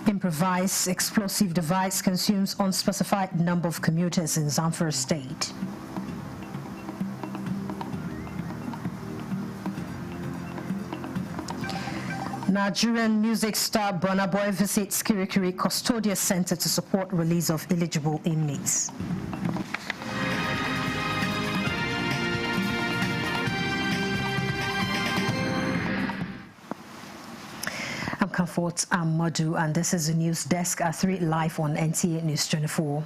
Improvised explosive device consumes unspecified number of commuters in Zamfara State. Nigerian music star Burna Boy visits Kirikiri Custodial Center to support release of eligible inmates. I'm Comfort Amadu, and this is the news desk at 3 live on NTA News 24.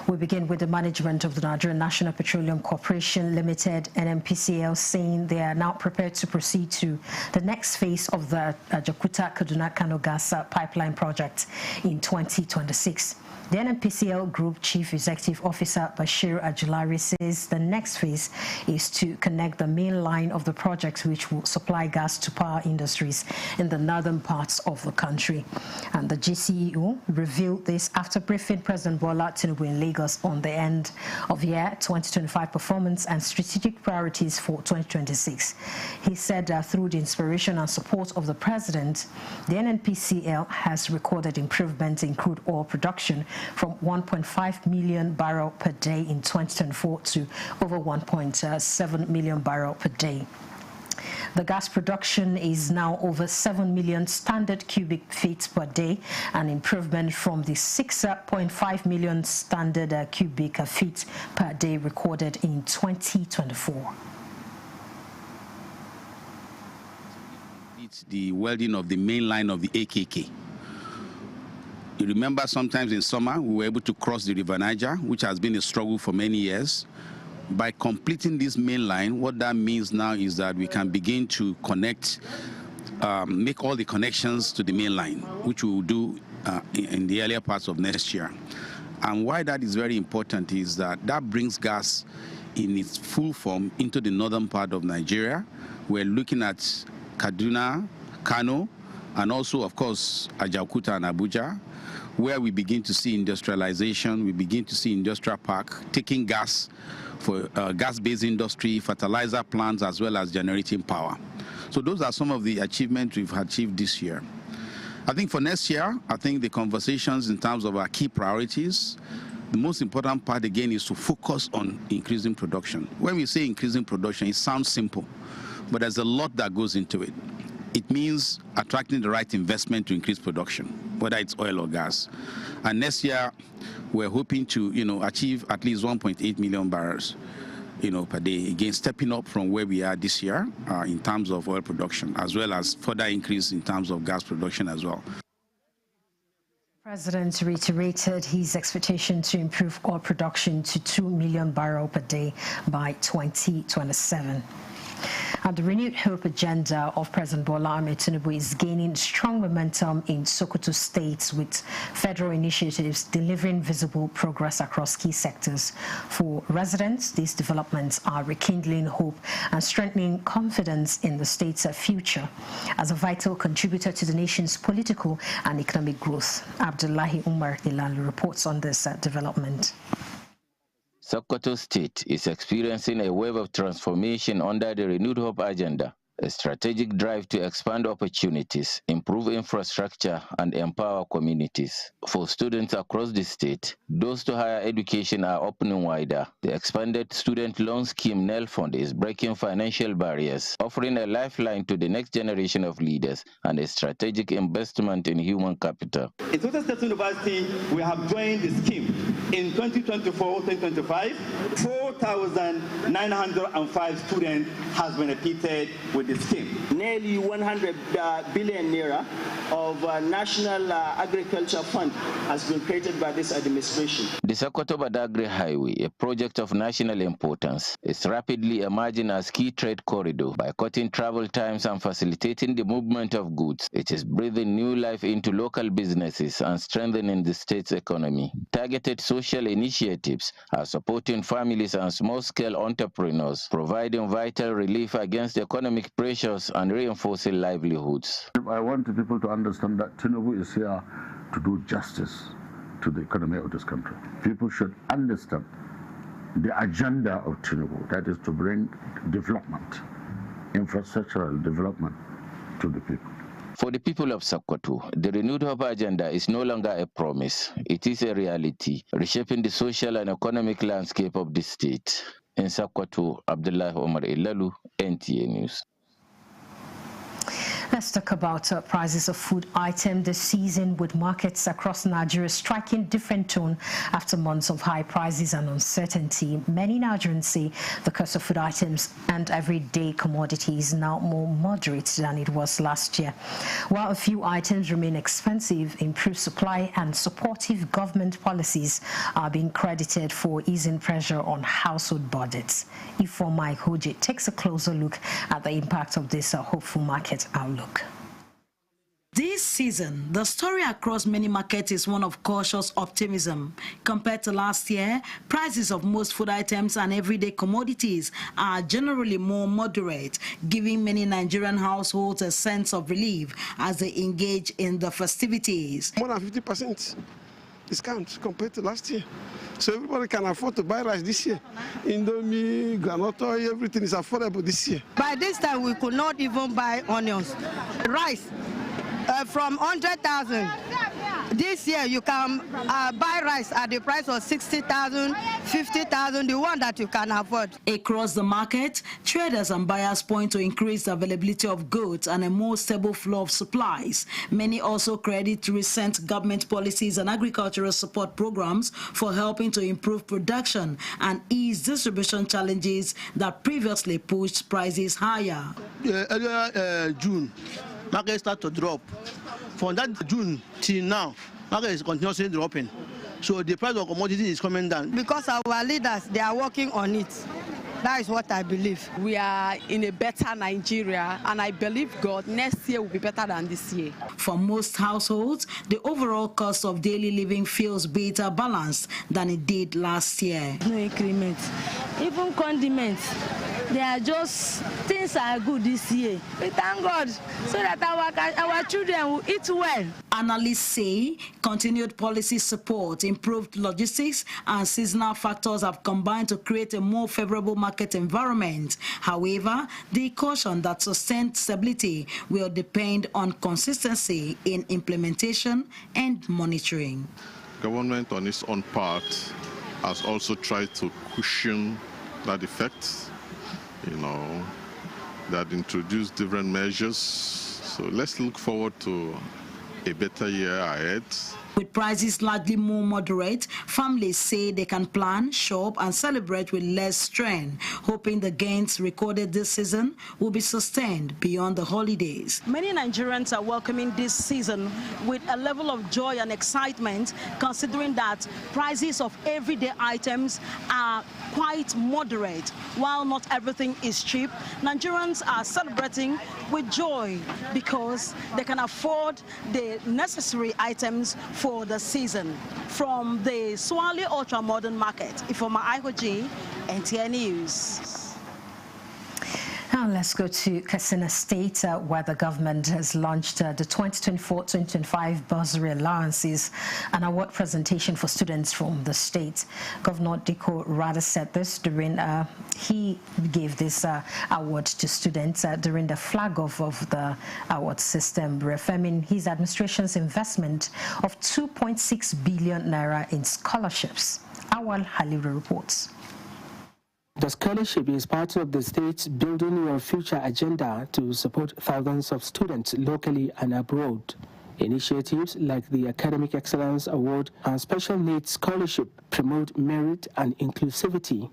We begin with the management of the Nigerian National Petroleum Corporation Limited, NNPCL, saying they are now prepared to proceed to the next phase of the Jakarta-Kaduna-Kano gas pipeline project in 2026. The NNPCL Group Chief Executive Officer Bashir Ajulari says the next phase is to connect the main line of the project, which will supply gas to power industries in the northern parts of the country. And the GCEO revealed this after briefing President Bola Tinubu in Lagos on the end of year 2025 performance and strategic priorities for 2026. He said through the inspiration and support of the President, the NNPCL has recorded improvements in crude oil production from 1.5 million barrels per day in 2024 to over 1.7 million barrels per day. The gas production is now over 7 million standard cubic feet per day, an improvement from the 6.5 million standard cubic feet per day recorded in 2024. It's the welding of the main line of the AKK. You remember sometimes in summer we were able to cross the River Niger, which has been a struggle for many years. By completing this main line, what that means now is that we can begin to connect, make all the connections to the main line, which we will do in the earlier parts of next year. And why that is very important is that that brings gas in its full form into the northern part of Nigeria. We're looking at Kaduna, Kano, and also, of course, Ajaokuta and Abuja, where we begin to see industrialization, we begin to see industrial park taking gas for gas-based industry, fertilizer plants, as well as generating power. So those are some of the achievements we've achieved this year. I think for next year, I think the conversations in terms of our key priorities, the most important part again is to focus on increasing production. When we say increasing production, it sounds simple, but there's a lot that goes into it. It means attracting the right investment to increase production, whether it's oil or gas. And next year, we're hoping to, achieve at least 1.8 million barrels, per day. Again, stepping up from where we are this year in terms of oil production, as well as further increase in terms of gas production as well. The President reiterated his expectation to improve oil production to 2 million barrels per day by 2027. And the renewed hope agenda of President Bola Ahmed Tinubu is gaining strong momentum in Sokoto State, with federal initiatives delivering visible progress across key sectors. For residents, these developments are rekindling hope and strengthening confidence in the state's future as a vital contributor to the nation's political and economic growth. Abdullahi Umar Ilalu reports on this development. Sokoto State is experiencing a wave of transformation under the Renewed Hope agenda, a strategic drive to expand opportunities, improve infrastructure, and empower communities. For students across the state, doors to higher education are opening wider. The expanded student loan scheme NEL Fund is breaking financial barriers, offering a lifeline to the next generation of leaders and a strategic investment in human capital. In Sokoto State University, we have joined the scheme. In 2024-2025, 4,905 students has benefited with the scheme. Nearly 100 billion naira of National Agriculture Fund has been created by this administration. The Sokoto-Badagry Highway, a project of national importance, is rapidly emerging as key trade corridor. By cutting travel times and facilitating the movement of goods, it is breathing new life into local businesses and strengthening the state's economy. Targeted social initiatives are supporting families and small-scale entrepreneurs, providing vital relief against economic pressures and reinforcing livelihoods. I want people to understand that Tinubu is here to do justice to the economy of this country. People should understand the agenda of Tinubu, that is to bring development, infrastructural development to the people. For the people of Sokoto, the renewed hope agenda is no longer a promise. It is a reality, reshaping the social and economic landscape of the state. In Sokoto, Abdullah Omar Ilalu, NTA News. Let's talk about prices of food items this season, with markets across Nigeria striking different tone after months of high prices and uncertainty. Many Nigerians say the cost of food items and everyday commodities is now more moderate than it was last year. While a few items remain expensive, improved supply and supportive government policies are being credited for easing pressure on household budgets. Ifeoma Ihoje takes a closer look at the impact of this hopeful market outlook. This season, the story across many markets is one of cautious optimism. Compared to last year, prices of most food items and everyday commodities are generally more moderate, giving many Nigerian households a sense of relief as they engage in the festivities. More than 50% discount compared to last year. So everybody can afford to buy rice this year. Indomie, groundnut oil, everything is affordable this year. By this time, we could not even buy onions. Rice, from 100,000. This year, you can buy rice at the price of 60,000, 50,000, the one that you can afford. Across the market, traders and buyers point to increased availability of goods and a more stable flow of supplies. Many also credit recent government policies and agricultural support programs for helping to improve production and ease distribution challenges that previously pushed prices higher. Earlier June, market started to drop. From that June till now, market is continuously dropping. So the price of commodity is coming down. Because our leaders, they are working on it. That is what I believe. We are in a better Nigeria, and I believe God, next year will be better than this year. For most households, the overall cost of daily living feels better balanced than it did last year. No increment. Even condiments, they are just, things are good this year. We thank God so that our children will eat well. Analysts say continued policy support, improved logistics, and seasonal factors have combined to create a more favorable market environment. However, they caution that sustained stability will depend on consistency in implementation and monitoring. Government on its own part has also tried to cushion that effect. That introduced different measures. So let's look forward to a better year ahead. With prices largely more moderate, families say they can plan, shop, and celebrate with less strain, hoping the gains recorded this season will be sustained beyond the holidays. Many Nigerians are welcoming this season with a level of joy and excitement, considering that prices of everyday items are quite moderate. While not everything is cheap, Nigerians are celebrating with joy because they can afford the necessary items for the season. From the Swale ultra-modern market, Ifeoma Ihoje, NTA News. Now let's go to Katsina State, where the government has launched the 2024-2025 bursary allowances, an award presentation for students from the state. Governor Diko Rada said this during, he gave this award to students during the flag-off of the award system, reaffirming his administration's investment of 2.6 billion naira in scholarships. Awal Haliru reports. The scholarship is part of the state's Building Your Future agenda to support thousands of students locally and abroad. Initiatives like the Academic Excellence Award and Special Needs Scholarship promote merit and inclusivity.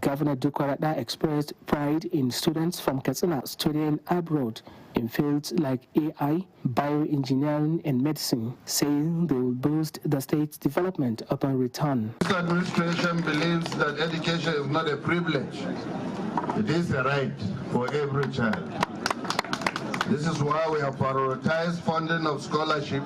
Governor Dukwaraɗa expressed pride in students from Katsina studying abroad in fields like AI, bioengineering, and medicine, saying they will boost the state's development upon return. This administration believes that education is not a privilege. It is a right for every child. This is why we have prioritized funding of scholarship,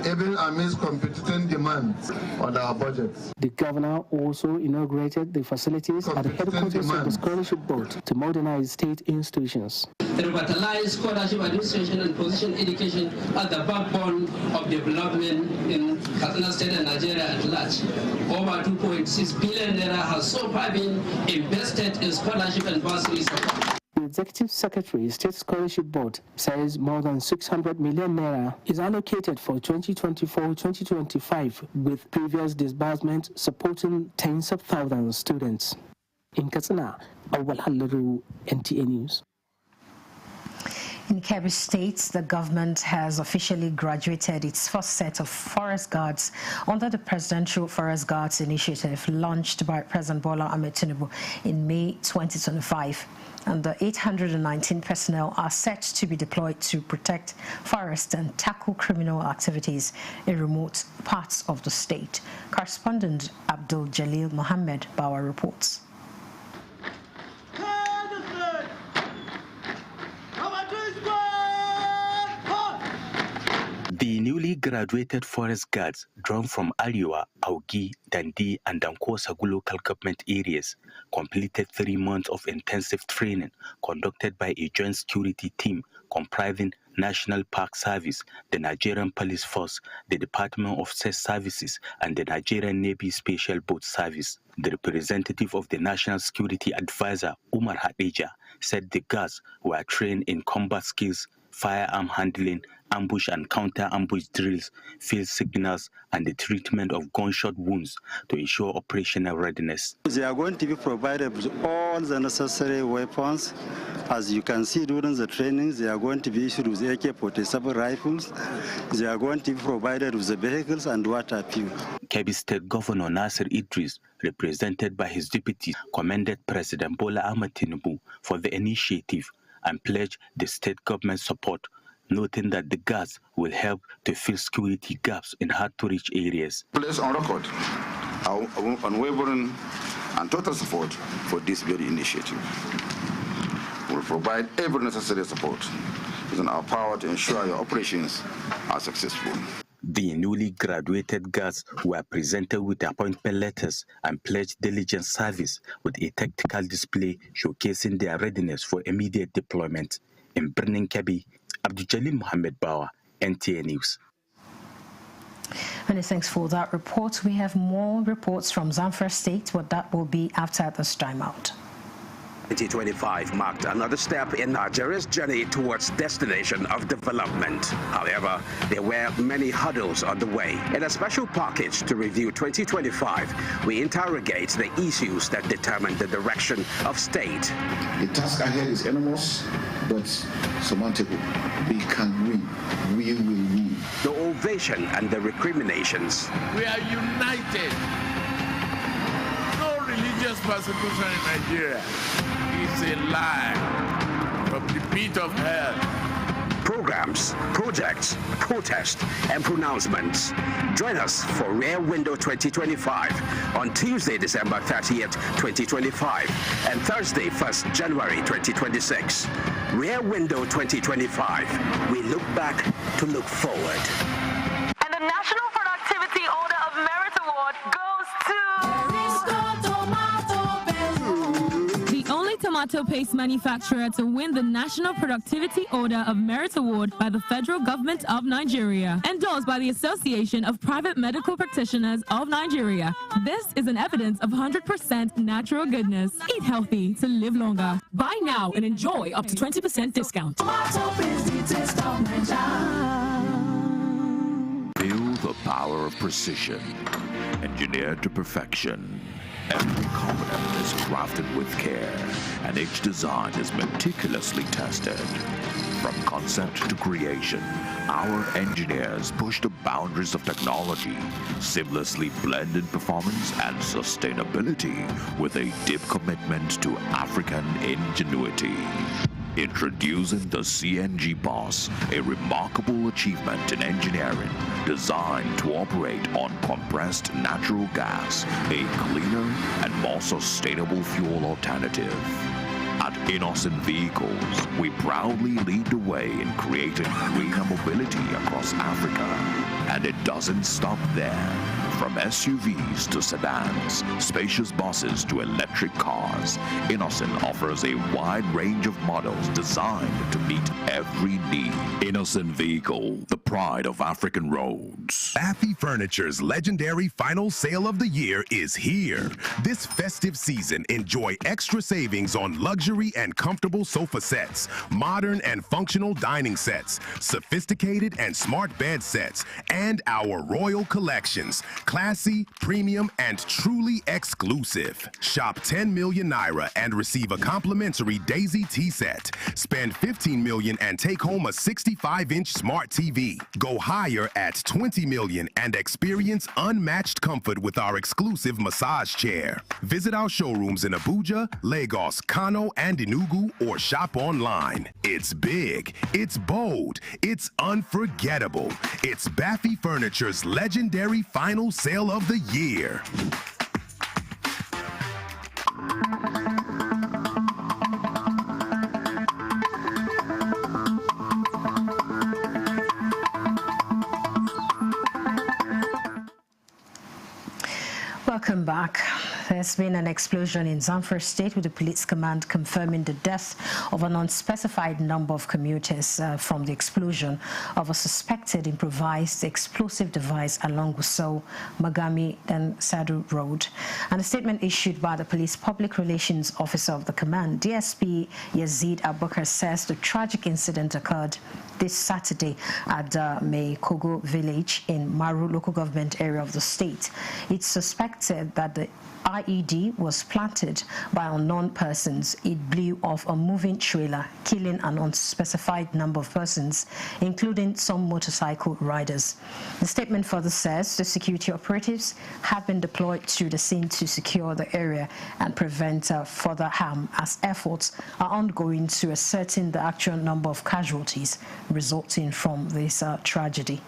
even amidst competing demands on our budgets. The governor also inaugurated the facilities at the headquarters of the Scholarship Board to modernize state institutions. To revitalize scholarship administration and position education as the backbone of development in Katsina State and Nigeria at large. Over 2.6 billion naira has so far been invested in scholarship and bursary support. With Executive Secretary, State Scholarship Board, says more than 600 million naira is allocated for 2024-2025, with previous disbursement supporting tens of thousands of students. In Katsina, Awal Halaru, NTA News. In Kebbi State, the government has officially graduated its first set of forest guards under the Presidential Forest Guards Initiative launched by President Bola Ahmed Tinubu in May 2025. And the 819 personnel are set to be deployed to protect forests and tackle criminal activities in remote parts of the state. Correspondent Abdul Jalil Mohammed Bawa reports. The newly graduated forest guards, drawn from Aliwa, Augi, Dandi, and Dankosagu local government areas, completed 3 months of intensive training conducted by a joint security team comprising National Park Service, the Nigerian Police Force, the Department of State Services, and the Nigerian Navy Special Boat Service. The representative of the National Security Advisor, Umar Hadija, said the guards were trained in combat skills, firearm handling, ambush and counter-ambush drills, field signals, and the treatment of gunshot wounds to ensure operational readiness. They are going to be provided with all the necessary weapons. As you can see during the trainings, they are going to be issued with AK-47 rifles. They are going to be provided with the vehicles and water fuel. Kebbi State Governor Nasir Idris, represented by his deputies, commended President Bola Ahmed Tinubu for the initiative and pledged the state government support, noting that the guards will help to fill security gaps in hard-to-reach areas. Place on record our unwavering and total support for this very initiative. We will provide every necessary support within our power to ensure your operations are successful. The newly graduated guards were presented with appointment letters and pledged diligent service with a tactical display showcasing their readiness for immediate deployment. In Birnin Kebbi, Abdul Jalil Mohammed Bawa, NTA News. Many thanks for that report. We have more reports from Zamfara State, but that will be after this time out. 2025 marked another step in Nigeria's journey towards destination of development. However, there were many hurdles on the way. In a special package to review 2025, we interrogate the issues that determine the direction of state. The task ahead is enormous, but surmountable. We can win. We will win. The ovation and the recriminations. We are united. No religious persecution in Nigeria. It's a lie from the pit of hell. Programs, projects, protests, and pronouncements. Join us for Rear Window 2025 on Tuesday, December 30th, 2025, and Thursday, 1st January 2026. Rear Window 2025. We look back to look forward. And the National Productivity Order of Merit Award goes to... tomato paste manufacturer to win the National Productivity Order of Merit Award by the Federal Government of Nigeria, endorsed by the Association of Private Medical Practitioners of Nigeria. This is an evidence of 100% natural goodness. Eat healthy to live longer. Buy now and enjoy up to 20% discount. Feel the power of precision, engineered to perfection. Every component is crafted with care, and each design is meticulously tested. From concept to creation, our engineers push the boundaries of technology, seamlessly blending performance and sustainability with a deep commitment to African ingenuity. Introducing the CNG Boss, a remarkable achievement in engineering designed to operate on compressed natural gas, a cleaner and more sustainable fuel alternative. At Innocent Vehicles, we proudly lead the way in creating greener mobility across Africa. And it doesn't stop there. From SUVs to sedans, spacious buses to electric cars, Innocent offers a wide range of models designed to meet every need. Innocent Vehicle, the pride of African roads. Affy Furniture's legendary final sale of the year is here. This festive season, enjoy extra savings on luxury and comfortable sofa sets, modern and functional dining sets, sophisticated and smart bed sets, and our royal collections. Classy, premium, and truly exclusive. Shop 10 million naira and receive a complimentary Daisy tea set. Spend 15 million and take home a 65-inch smart TV. Go higher at 20 million and experience unmatched comfort with our exclusive massage chair. Visit our showrooms in Abuja, Lagos, Kano, and Enugu, or shop online. It's big, it's bold, it's unforgettable. It's Affy Furniture's legendary final sale of the year. Welcome back. There's been an explosion in Zamfara State, with the police command confirming the death of an unspecified number of commuters from the explosion of a suspected improvised explosive device along Gusau, Magami, and Sadu Road. And a statement issued by the police public relations officer of the command, DSP Yazid Abubakar, says the tragic incident occurred this Saturday at the Meikogo village in Maru local government area of the state. It's suspected that the IED was planted by unknown persons. It blew off a moving trailer, killing an unspecified number of persons, including some motorcycle riders. The statement further says the security operatives have been deployed to the scene to secure the area and prevent further harm, as efforts are ongoing to ascertain the actual number of casualties resulting from this tragedy.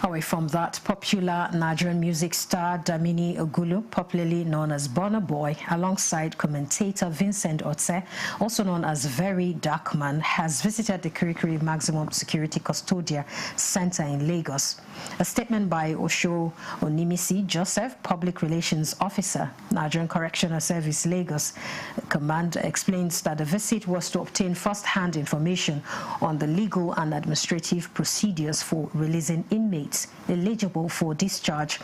Away from that, popular Nigerian music star Damini Ogulu, popularly known as Burna Boy, alongside commentator Vincent Otse, also known as Very Dark Man, has visited the Kirikiri Maximum Security Custodia Center in Lagos. A statement by Osho Onimisi Joseph, Public Relations Officer, Nigerian Correctional Service Lagos Command, explains that the visit was to obtain first-hand information on the legal and administrative procedures for releasing inmates eligible for discharge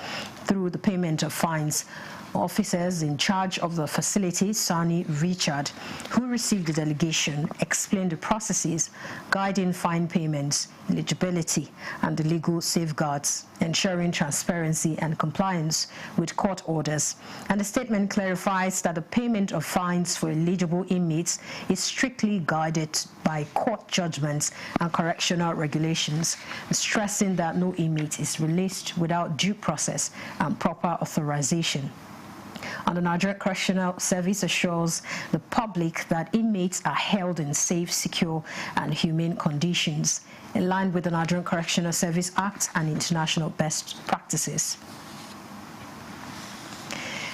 through the payment of fines. Officers in charge of the facility, Sani Richard, who received the delegation, explained the processes guiding fine payments, eligibility, and the legal safeguards, ensuring transparency and compliance with court orders. And the statement clarifies that the payment of fines for eligible inmates is strictly guided by court judgments and correctional regulations, stressing that no inmate is released without due process and proper authorization. And the Nigerian Correctional Service assures the public that inmates are held in safe, secure, and humane conditions, in line with the Nigerian Correctional Service Act and international best practices.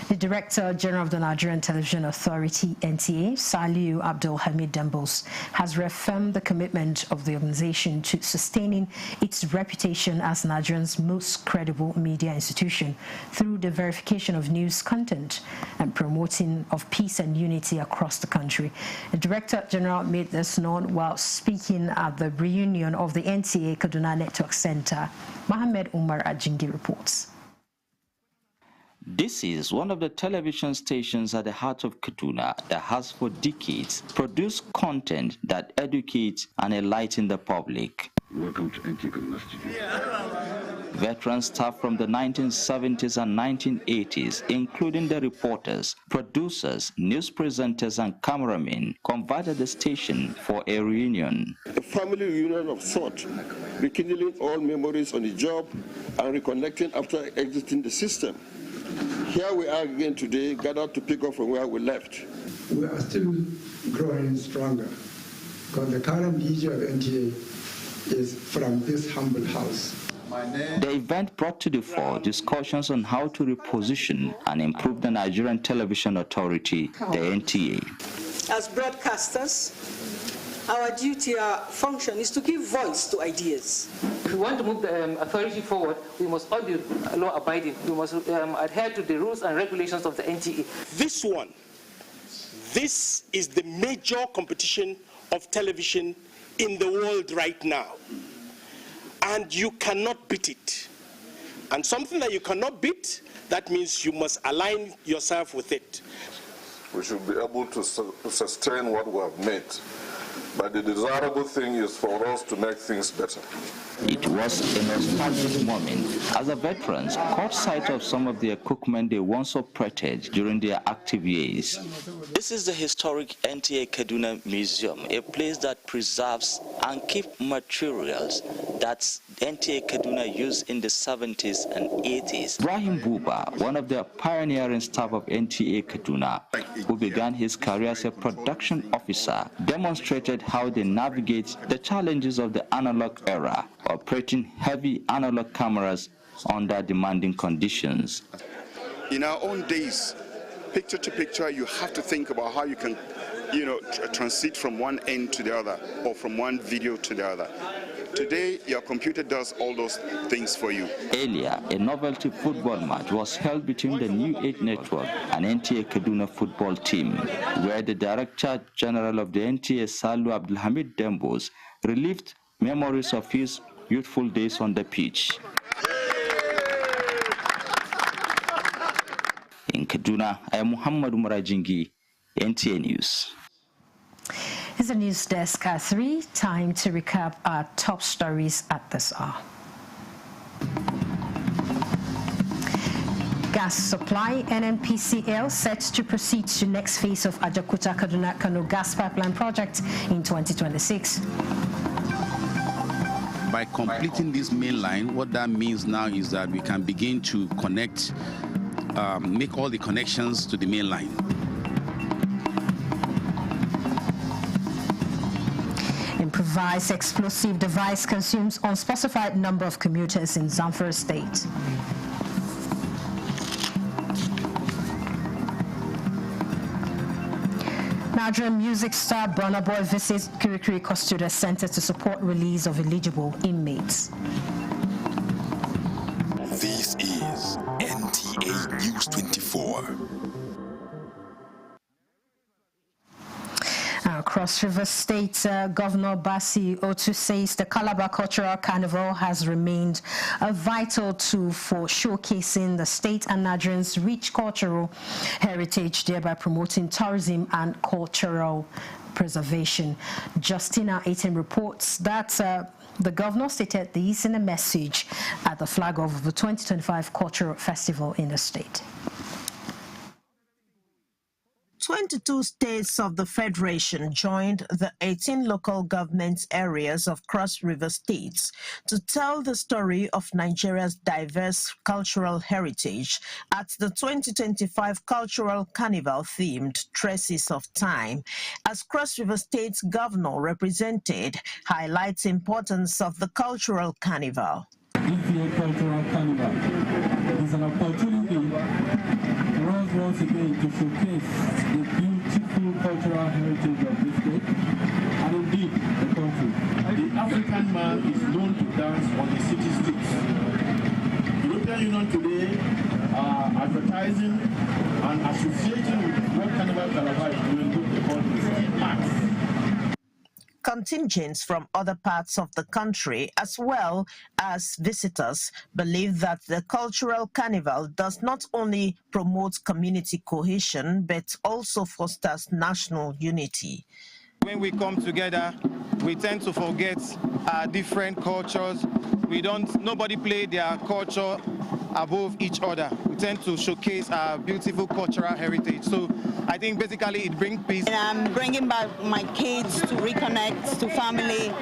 The Director General of the Nigerian Television Authority, NTA, Saliu Abdul Hamid Dembos, has reaffirmed the commitment of the organization to sustaining its reputation as Nigeria's most credible media institution through the verification of news content and promoting of peace and unity across the country. The Director General made this known while speaking at the reunion of the NTA Kaduna Network Center. Mohammed Umar Ajingi reports. This is one of the television stations at the heart of Kaduna that has for decades produced content that educates and enlightens the public. Welcome to NT Studio. Veteran staff from the 1970s and 1980s, including the reporters, producers, news presenters, and cameramen, converted the station for a reunion. A family reunion of sort, rekindling all memories on the job and reconnecting after exiting the system. Here we are again today, gathered to pick up from where we left. We are still growing stronger because the current DJ of NTA is from this humble house. The event brought to the fore discussions on how to reposition and improve the Nigerian Television Authority, the NTA. As broadcasters our duty, our function is to give voice to ideas. If we want to move the authority forward, we must all be law-abiding. We must adhere to the rules and regulations of the NTA. This is the major competition of television in the world right now. And you cannot beat it. And something that you cannot beat, that means you must align yourself with it. We should be able to sustain what we have made. But the desirable thing is for us to make things better. It was a nostalgic moment as the veterans caught sight of some of the equipment they once operated during their active years. This is the historic NTA Kaduna Museum, a place that preserves and keeps materials that NTA Kaduna used in the 70s and 80s. Ibrahim Buba, one of the pioneering staff of NTA Kaduna, who began his career as a production officer, demonstrated how they navigate the challenges of the analog era, operating heavy analog cameras under demanding conditions. In our own days, picture to picture, you have to think about how you can, transit from one end to the other or from one video to the other. Today, your computer does all those things for you. Earlier, a novelty football match was held between the New Age Network and NTA Kaduna football team, where the Director General of the NTA, Salu Abdulhamid Dembos, relived memories of his youthful days on the pitch. In Kaduna, I am Muhammad Umrajingi, NTA News. It's a news desk at 3. Time to recap our top stories at this hour. Gas supply, NNPCL set to proceed to next phase of Ajakuta Kaduna Kano gas pipeline project in 2026. By completing this main line, what that means now is that we can begin to connect, make all the connections to the main line. Improvised explosive device consumes unspecified number of commuters in Zamfara State. Nigerian music star Burna Boy visits Kirikiri Custodial Center to support release of eligible inmates. This is NTA News 24. Cross River State Governor Basi Otu says the Calabar Cultural Carnival has remained a vital tool for showcasing the state and Nigerians' rich cultural heritage, thereby promoting tourism and cultural preservation. Justina Aiton reports that the governor stated these in a message at the flag of the 2025 Cultural Festival in the state. 22 states of the Federation joined the 18 local government areas of Cross River States to tell the story of Nigeria's diverse cultural heritage at the 2025 Cultural Carnival themed Traces of Time, as Cross River State's governor represented highlights importance of the Cultural Carnival. This year's Cultural Carnival is an opportunity for us once again to showcase the beautiful cultural heritage of this state and indeed the country. The African man is known to dance on the city streets. The European Union today are advertising and associating with what Carnival Calabar is doing what they call the street arts. Contingents from other parts of the country, as well as visitors, believe that the Cultural Carnival does not only promote community cohesion, but also fosters national unity. When we come together, we tend to forget our different cultures. Nobody play their culture above each other. We tend to showcase our beautiful cultural heritage. So I think basically it brings peace. And I'm bringing back my kids to reconnect to family,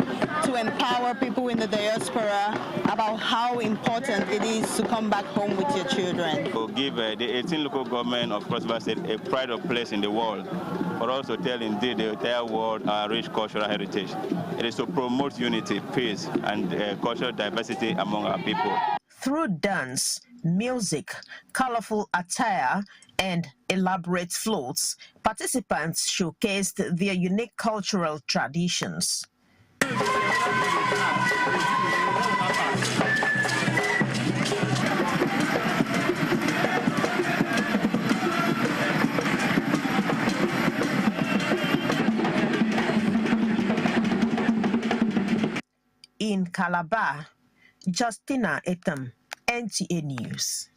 to empower people in the diaspora about how important it is to come back home with your children. To give the 18 local government of Cross River State a pride of place in the world, but also tell indeed the entire world our rich cultural heritage. It is to promote unity, peace, and cultural diversity among our people. Through dance, music, colorful attire, and elaborate floats, participants showcased their unique cultural traditions. In Calabar, Justina Etam, NTA News.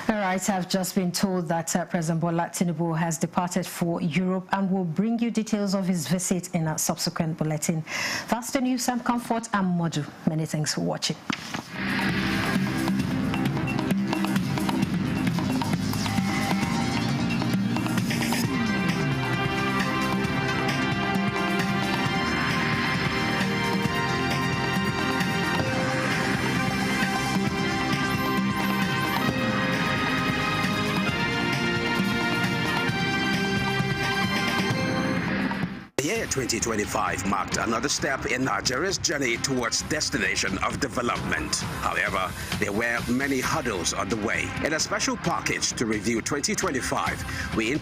All right, I've just been told that President Bola Tinubu has departed for Europe and will bring you details of his visit in a subsequent bulletin. That's the news. I'm Comfort and Modu. Many thanks for watching. The year 2025 marked another step in Nigeria's journey towards destination of development. However, there were many hurdles on the way. In a special package to review 2025, we